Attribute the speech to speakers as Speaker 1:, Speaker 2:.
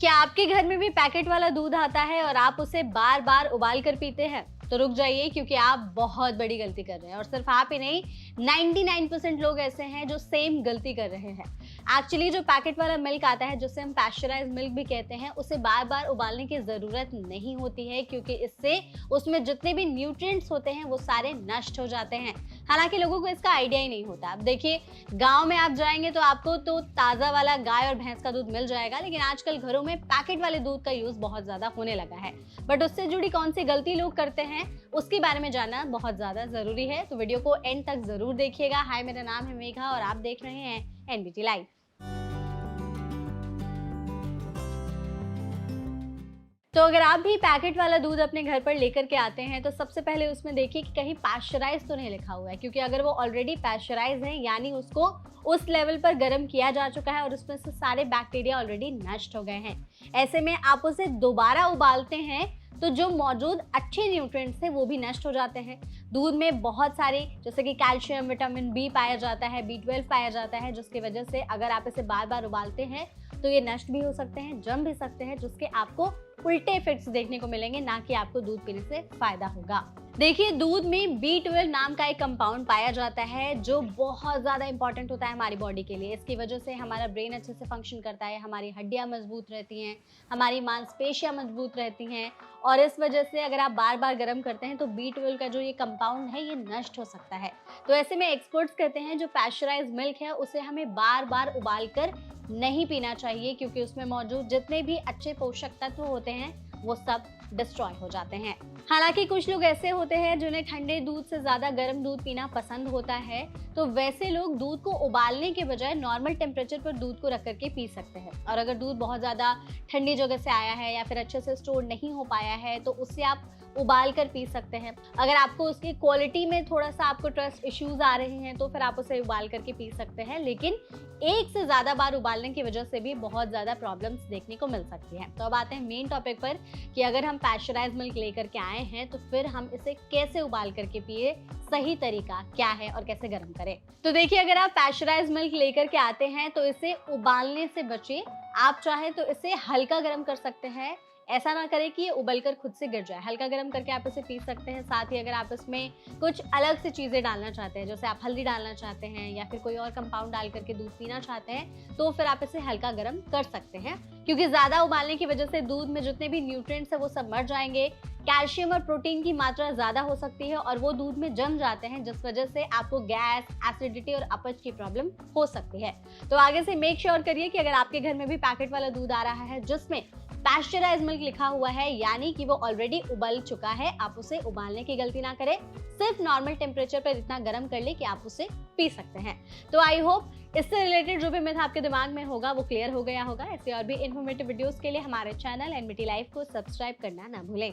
Speaker 1: क्या आपके घर में भी पैकेट वाला दूध आता है और आप उसे बार बार उबाल कर पीते हैं? तो रुक जाइए, क्योंकि आप बहुत बड़ी गलती कर रहे हैं। और सिर्फ आप ही नहीं, 99% लोग ऐसे हैं जो सेम गलती कर रहे हैं। एक्चुअली जो पैकेट वाला मिल्क आता है, जिसे हम पैस्चराइज्ड मिल्क भी कहते हैं, उसे बार बार उबालने की जरूरत नहीं होती है, क्योंकि इससे उसमें जितने भी न्यूट्रिएंट्स होते हैं वो सारे नष्ट हो जाते हैं। हालांकि लोगों को इसका आइडिया ही नहीं होता। अब देखिए, गांव में आप जाएंगे तो आपको तो ताजा वाला गाय और भैंस का दूध मिल जाएगा, लेकिन आजकल घरों में पैकेट वाले दूध का यूज बहुत ज्यादा होने लगा है। बट उससे जुड़ी कौन सी गलती लोग करते हैं, उसके बारे में जानना बहुत ज्यादा जरूरी है। तो वीडियो को एंड तक जरूर देखिएगा। हाय, मेरा नाम है मेघा और आप देख रहे हैं एनबीटी लाइव। तो अगर आप भी पैकेट वाला दूध अपने घर पर लेकर के आते हैं तो सबसे पहले उसमें देखिए कि कहीं पाश्चराइज तो नहीं लिखा हुआ है, क्योंकि अगर वो ऑलरेडी पाश्चराइज है यानी उसको उस लेवल पर गर्म किया जा चुका है और उसमें से सारे बैक्टीरिया ऑलरेडी नष्ट हो गए हैं। ऐसे में आप उसे दोबारा उबालते हैं तो जो मौजूद अच्छे न्यूट्रिएंट्स हैं वो भी नष्ट हो जाते हैं। दूध में बहुत सारे जैसे कि कैल्शियम, विटामिन बी पाया जाता है, B12 पाया जाता है, जिसकी वजह से अगर आप इसे बार बार उबालते हैं तो ये नष्ट भी हो सकते हैं, जम भी सकते हैं, जिसके आपको उल्टे इफेक्ट्स देखने को मिलेंगे, ना कि आपको दूध पीने से फायदा होगा। देखिए, दूध में B12 नाम का एक कंपाउंड पाया जाता है जो बहुत ज्यादा इंपॉर्टेंट होता है हमारी बॉडी के लिए। इसकी वजह से हमारा ब्रेन अच्छे से फंक्शन करता है, हमारी हड्डियां मजबूत रहती हैं, हमारी मांसपेशियां मजबूत रहती हैं। और इस वजह से अगर आप बार बार गर्म करते हैं तो B12 का जो ये कंपाउंड है ये नष्ट हो सकता है। तो ऐसे में एक्सपर्ट्स कहते हैं जो पैस्चराइज्ड मिल्क है उसे हमें बार बार उबाल कर नहीं पीना चाहिए, क्योंकि उसमें मौजूद जितने भी अच्छे पोषक तत्व होते हैं वो सब डिस्ट्रॉय हो जाते हैं। हालांकि कुछ लोग ऐसे होते हैं जिन्हें ठंडे दूध से ज्यादा गर्म दूध पीना पसंद होता है, तो वैसे लोग दूध को उबालने के बजाय नॉर्मल टेम्परेचर पर दूध को रख करके पी सकते हैं। और अगर दूध बहुत ज्यादा ठंडी जगह से आया है या फिर अच्छे से स्टोर नहीं हो पाया है तो उससे आप उबाल कर पी सकते हैं। अगर आपको उसकी क्वालिटी में थोड़ा सा आपको ट्रस्ट इश्यूज आ रहे हैं तो फिर आप उसे उबाल करके पी सकते हैं, लेकिन एक से ज्यादा बार उबालने की वजह से भी बहुत ज्यादा प्रॉब्लम्स देखने को मिल सकती हैं। तो अब आते हैं मेन टॉपिक पर कि अगर हम पैस्चराइज्ड मिल्क लेकर के आए हैं तो फिर हम इसे कैसे उबाल करके पिए, सही तरीका क्या है और कैसे गर्म करें। तो देखिए, अगर आप पैस्चराइज्ड मिल्क लेकर के आते हैं तो इसे उबालने से बचें। आप चाहे तो इसे हल्का गर्म कर सकते हैं, ऐसा ना करें कि ये उबलकर खुद से गिर जाए। हल्का गर्म करके आप इसे पी सकते हैं। साथ ही अगर आप इसमें कुछ अलग से चीजें डालना चाहते हैं, जैसे आप हल्दी डालना चाहते हैं या फिर कोई और कंपाउंड डाल करके दूध पीना चाहते हैं, तो फिर आप इसे हल्का गर्म कर सकते हैं, क्योंकि ज्यादा उबालने की वजह से दूध में जितने भी न्यूट्रिएंट्स है वो सब मर जाएंगे। कैल्शियम और प्रोटीन की मात्रा ज्यादा हो सकती है और वो दूध में जम जाते हैं, जिस वजह से आपको गैस, एसिडिटी और अपच की प्रॉब्लम हो सकती है। तो आगे से मेक श्योर करिए कि अगर आपके घर में भी पैकेट वाला दूध आ रहा है जिसमें पैस्चराइज्ड मिल्क लिखा हुआ है, यानी कि वो ऑलरेडी उबल चुका है, आप उसे उबालने की गलती ना करें। सिर्फ नॉर्मल टेम्परेचर पर इतना गर्म कर ले कि आप उसे पी सकते हैं। तो आई होप इससे रिलेटेड जो भी मिथ आपके दिमाग में होगा वो क्लियर हो गया होगा। ऐसे और भी इन्फॉर्मेटिव वीडियोस के लिए हमारे चैनल एनबीटी लाइव को सब्सक्राइब करना ना भूलें।